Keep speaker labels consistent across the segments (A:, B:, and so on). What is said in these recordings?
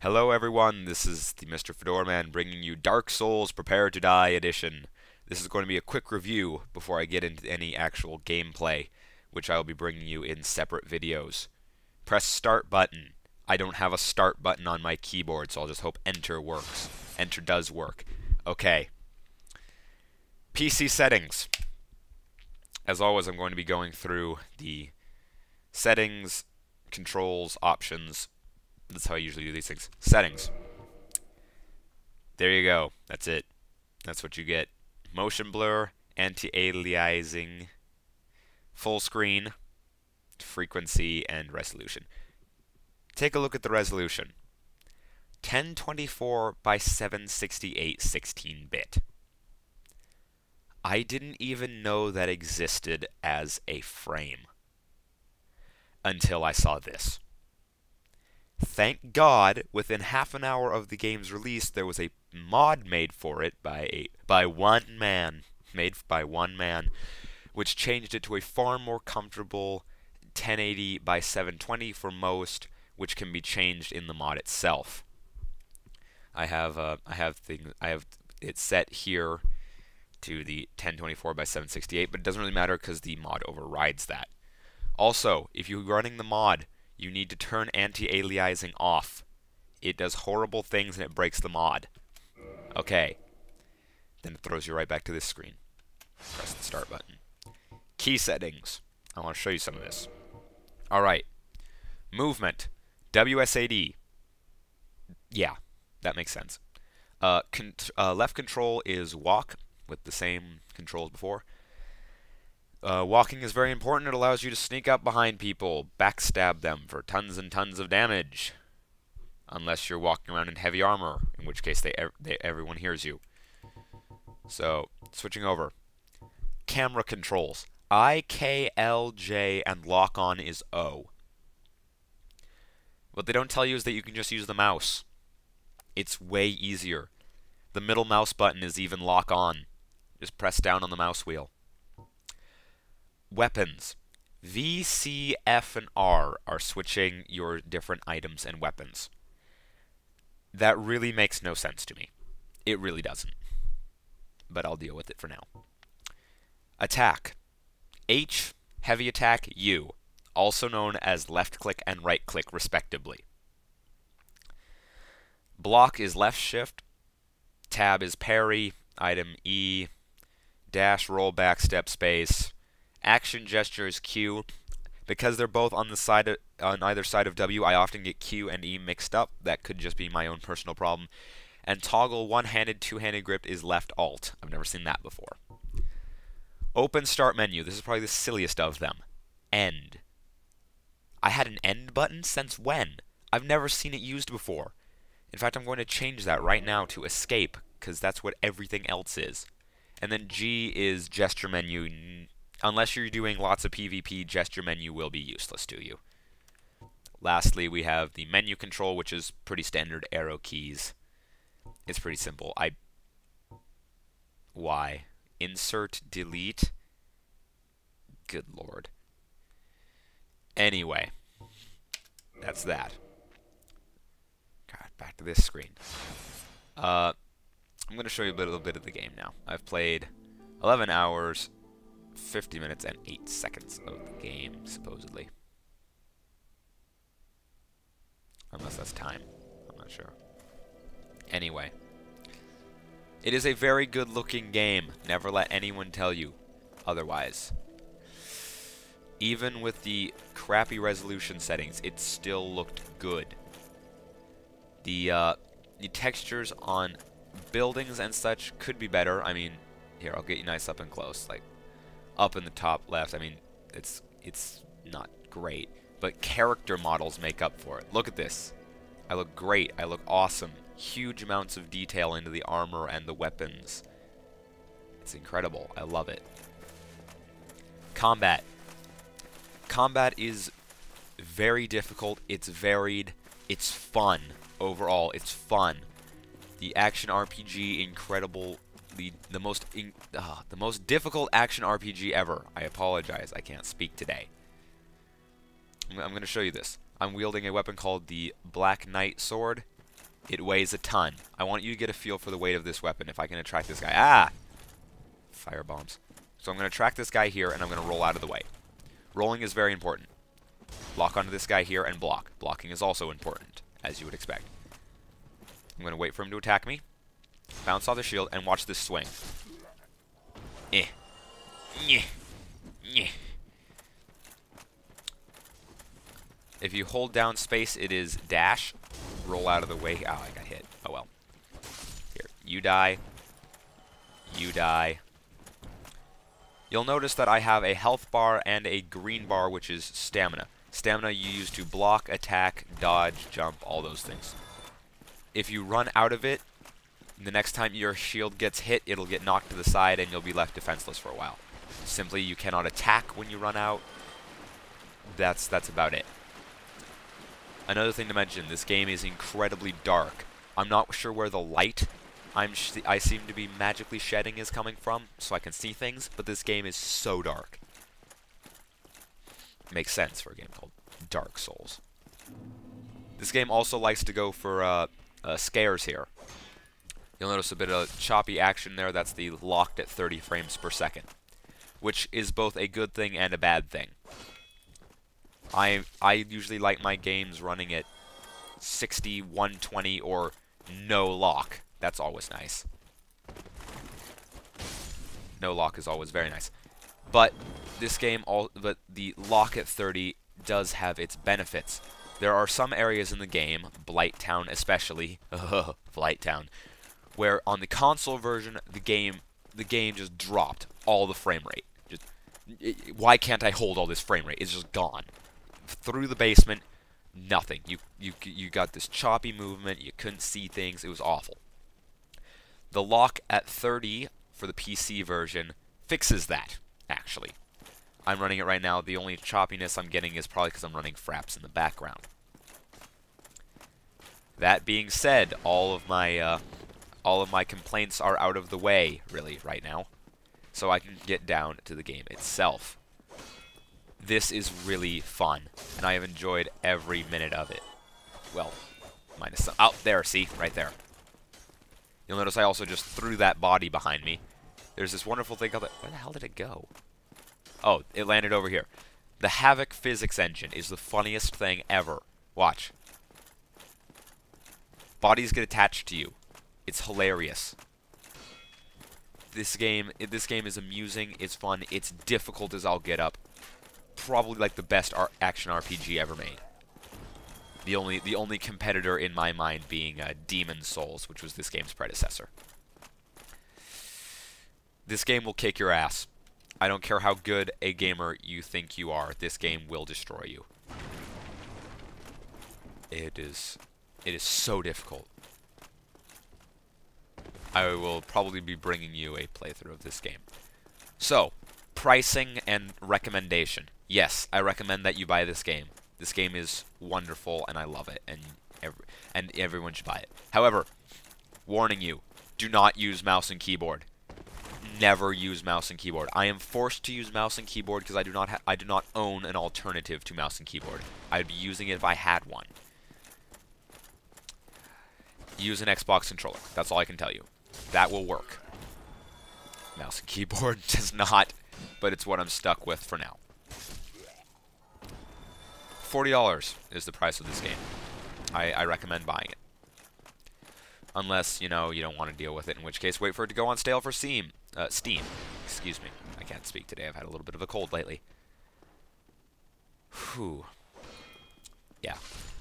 A: Hello everyone, this is the Mr. Fedora Man bringing you Dark Souls Prepare to Die edition. This is going to be a quick review before I get into any actual gameplay, which I will be bringing you in separate videos. Press start button. I don't have a start button on my keyboard, so I'll just hope enter works. Enter does work. Okay. PC settings. As always, I'm going to be going through the settings, controls, options. That's how I usually do these things. Settings. There you go. That's it. That's what you get. Motion blur, anti-aliasing, full screen, frequency, and resolution. Take a look at the resolution. 1024 by 768 16-bit. I didn't even know that existed as a frame until I saw this. Thank God, within half an hour of the game's release, there was a mod made for it by one man, which changed it to a far more comfortable 1080 by 720 for most, which can be changed in the mod itself. I have it set here to the 1024 by 768, but it doesn't really matter because the mod overrides that. Also, if you're running the mod, you need to turn anti-aliasing off. It does horrible things and it breaks the mod. Okay. Then it throws you right back to this screen. Press the start button. Key settings. I want to show you some of this. Alright. Movement. WSAD. Yeah, that makes sense. Left control is walk, with the same controls before. Walking is very important. It allows you to sneak up behind people, backstab them for tons and tons of damage. Unless you're walking around in heavy armor, in which case everyone hears you. So, switching over. Camera controls. I, K, L, J, and lock on is O. What they don't tell you is that you can just use the mouse. It's way easier. The middle mouse button is even lock on. Just press down on the mouse wheel. Weapons. V, C, F, and R are switching your different items and weapons. That really makes no sense to me. It really doesn't. But I'll deal with it for now. Attack. H, heavy attack, U, also known as left click and right click respectively. Block is left shift. Tab is parry. Item E. Dash, roll, back, step, space. Action gesture is Q. Because they're both on either side of W, I often get Q and E mixed up. That could just be my own personal problem. And toggle one-handed, two-handed grip is left alt. I've never seen that before. Open start menu. This is probably the silliest of them. End. I had an end button since when? I've never seen it used before. In fact, I'm going to change that right now to escape, because that's what everything else is. And then G is gesture menu. Unless you're doing lots of PvP, gesture menu will be useless to you. Lastly, we have the menu control, which is pretty standard arrow keys. It's pretty simple. Why? Insert, delete. Good lord. Anyway, that's that. God, back to this screen. I'm going to show you a little bit of the game now. I've played 11 hours, 50 minutes, and 8 seconds of the game, supposedly. Unless that's time. I'm not sure. Anyway. It is a very good-looking game. Never let anyone tell you otherwise. Even with the crappy resolution settings, it still looked good. The textures on buildings and such could be better. I mean, here, I'll get you nice up and close. Like, up in the top left, I mean, it's not great. But character models make up for it. Look at this. I look great. I look awesome. Huge amounts of detail into the armor and the weapons. It's incredible. I love it. Combat. Combat is very difficult. It's varied. It's fun. Overall, it's fun. The action RPG, incredible. The most difficult action RPG ever. I apologize. I can't speak today. I'm going to show you this. I'm wielding a weapon called the Black Knight Sword. It weighs a ton. I want you to get a feel for the weight of this weapon. If I can attract this guy. Ah! Fire bombs. So I'm going to attract this guy here, and I'm going to roll out of the way. Rolling is very important. Lock onto this guy here and block. Blocking is also important, as you would expect. I'm going to wait for him to attack me. Bounce off the shield, and watch this swing. Eh. Nyeh. Nyeh. If you hold down space, it is dash. Roll out of the way. Oh, I got hit. Oh, well. Here. You die. You die. You'll notice that I have a health bar and a green bar, which is stamina. Stamina you use to block, attack, dodge, jump, all those things. If you run out of it, the next time your shield gets hit, it'll get knocked to the side and you'll be left defenseless for a while. Simply, you cannot attack when you run out. That's about it. Another thing to mention, this game is incredibly dark. I'm not sure where the light I seem to be magically shedding is coming from, so I can see things, but this game is so dark. Makes sense for a game called Dark Souls. This game also likes to go for scares here. You'll notice a bit of choppy action there. That's the locked at 30 frames per second, which is both a good thing and a bad thing. I usually like my games running at 60, 120, or no lock. That's always nice. No lock is always very nice. But this game, but the lock at 30 does have its benefits. There are some areas in the game, Blighttown especially, Blighttown, where on the console version, the game just dropped all the frame rate. Why can't I hold all this frame rate? It's just gone. Through the basement, nothing. You got this choppy movement. You couldn't see things. It was awful. The lock at 30 for the PC version fixes that, actually. I'm running it right now. The only choppiness I'm getting is probably because I'm running Fraps in the background. That being said, all of my complaints are out of the way, really, right now. So I can get down to the game itself. This is really fun, and I have enjoyed every minute of it. Well, minus some. Oh, there, see? Right there. You'll notice I also just threw that body behind me. There's this wonderful thing called... Where the hell did it go? Oh, it landed over here. The Havok physics engine is the funniest thing ever. Watch. Bodies get attached to you. It's hilarious. This game is amusing, it's fun, it's difficult as I'll get up. Probably like the best action RPG ever made. The only competitor in my mind being Demon's Souls, which was this game's predecessor. This game will kick your ass. I don't care how good a gamer you think you are, this game will destroy you. It is so difficult. I will probably be bringing you a playthrough of this game. So, pricing and recommendation. Yes, I recommend that you buy this game. This game is wonderful, and I love it, and everyone should buy it. However, warning you, do not use mouse and keyboard. Never use mouse and keyboard. I am forced to use mouse and keyboard because I do not own an alternative to mouse and keyboard. I'd be using it if I had one. Use an Xbox controller. That's all I can tell you. That will work. Mouse and keyboard does not, but it's what I'm stuck with for now. $40 is the price of this game. I recommend buying it. Unless, you know, you don't want to deal with it, in which case wait for it to go on sale for Steam. Steam. Excuse me. I can't speak today. I've had a little bit of a cold lately. Whew. Yeah.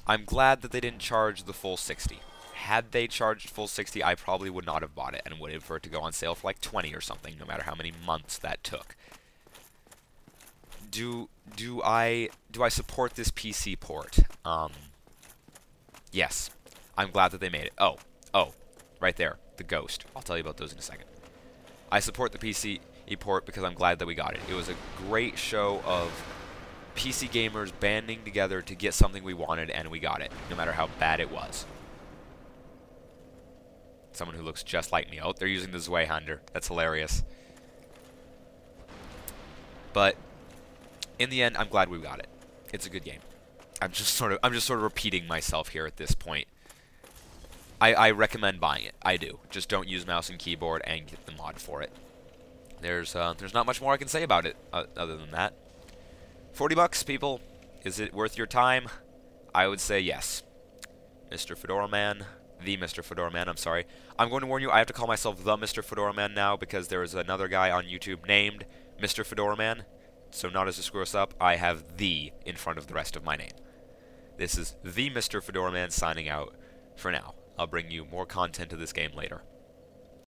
A: I'm glad that they didn't charge the full 60. Had they charged full 60, I probably would not have bought it and waited for it to go on sale for like 20 or something, no matter how many months that took. Do I support this PC port? Yes. I'm glad that they made it. Oh, right there, the Ghost. I'll tell you about those in a second. I support the PC port because I'm glad that we got it. It was a great show of PC gamers banding together to get something we wanted, and we got it, no matter how bad it was. Someone who looks just like me. Oh, they're using the Zweihander. That's hilarious. But in the end, I'm glad we got it. It's a good game. I'm just sort of repeating myself here at this point. I recommend buying it. I do. Just don't use mouse and keyboard and get the mod for it. There's not much more I can say about it other than that. $40, people. Is it worth your time? I would say yes. Mr. Fedora Man. The Mr. Fedora Man, I'm sorry. I'm going to warn you, I have to call myself the Mr. Fedora Man now because there is another guy on YouTube named Mr. Fedora Man. So not as to screw us up, I have the in front of the rest of my name. This is the Mr. Fedora Man signing out for now. I'll bring you more content to this game later.